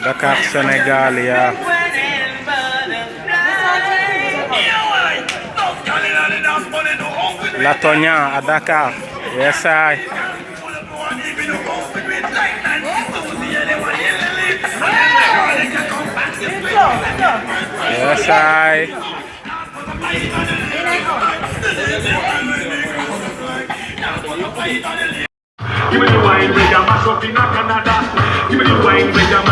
Dakar Sénégal ya Latonya à Dakar. Yes I. Yes I. Give me the wine, with your mash up in Canada. Give me the wine, with your